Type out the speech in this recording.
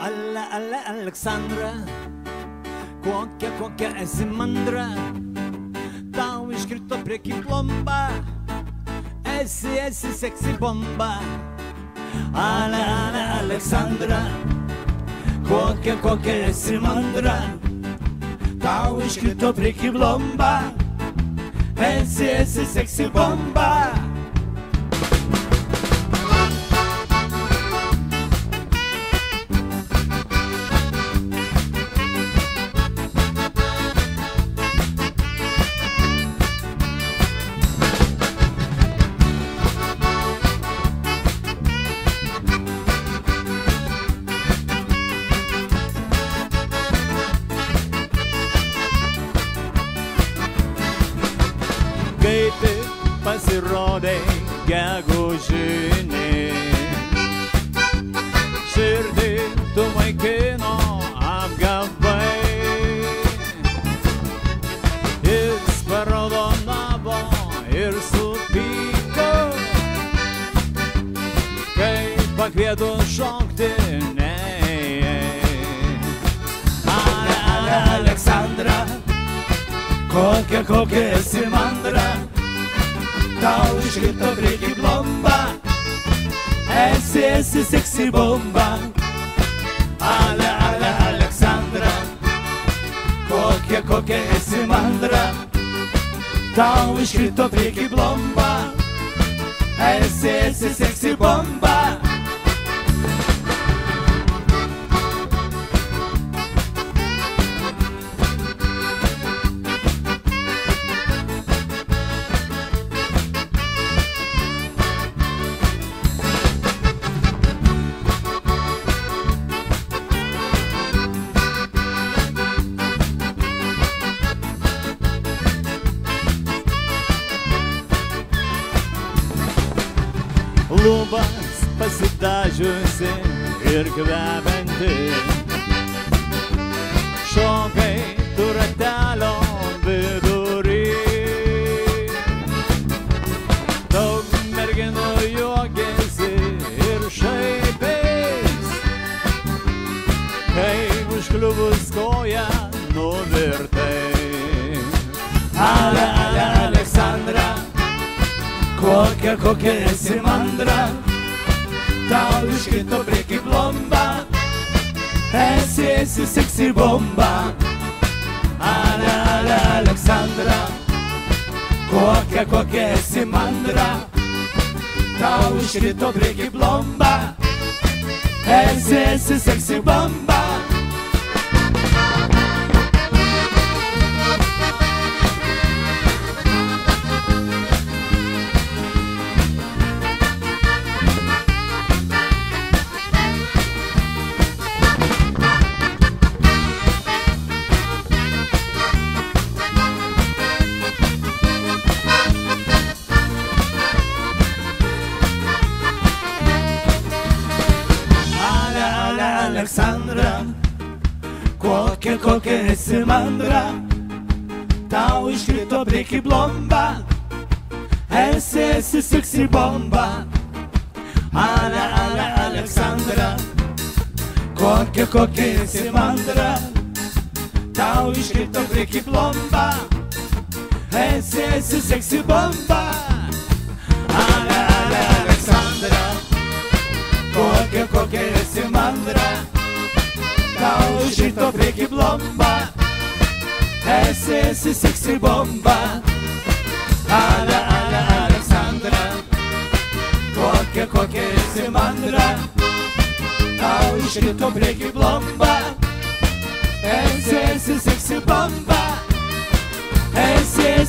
Aleksandra, kokia esi mandra, tau iškrito prieki plomba, esi seksi bomba. Aleksandra, kokia esi mandra, tau iškrito prieki plomba, esi seksi bomba. Kai tik pasirodai gegužinį, širdį tu maikino apgavai. Jis paraudonavo ir supyko, kai pakvieto šokti neėjai. Aleksandra, kokia esi mandra, tau iškrito prieki plomba, esi seksi bomba. Aleksandra, kokia esi mandra, tau iškrito prieki plomba, esi seksi bomba. Lubas pasidažiusi ir kvepianti, šokai tu ratelio vidury. Daug merginų juokiasi ir šaipės, kai užkliuvus koją nuvirtai. Aleksandra, kokia esi mandra, tau iškrito prieki plomba, esi seksi bomba. Aleksandra, kokia esi mandra, tau iškrito prieki plomba, esi seksi bomba. Aleksandra, kokia esi mandra, tau iškrito prieki plomba, esi seksi bomba. Aleksandra, kokia esi mandra, tau iškrito prieki plomba, esi seksi bomba. Aleksandra, kokia esi mandra, tau iškrito prieki plomba, esi seksi bomba. Aleksandra, kokia esi mandra, tau iškrito prieki plomba, esi seksi bomba, esi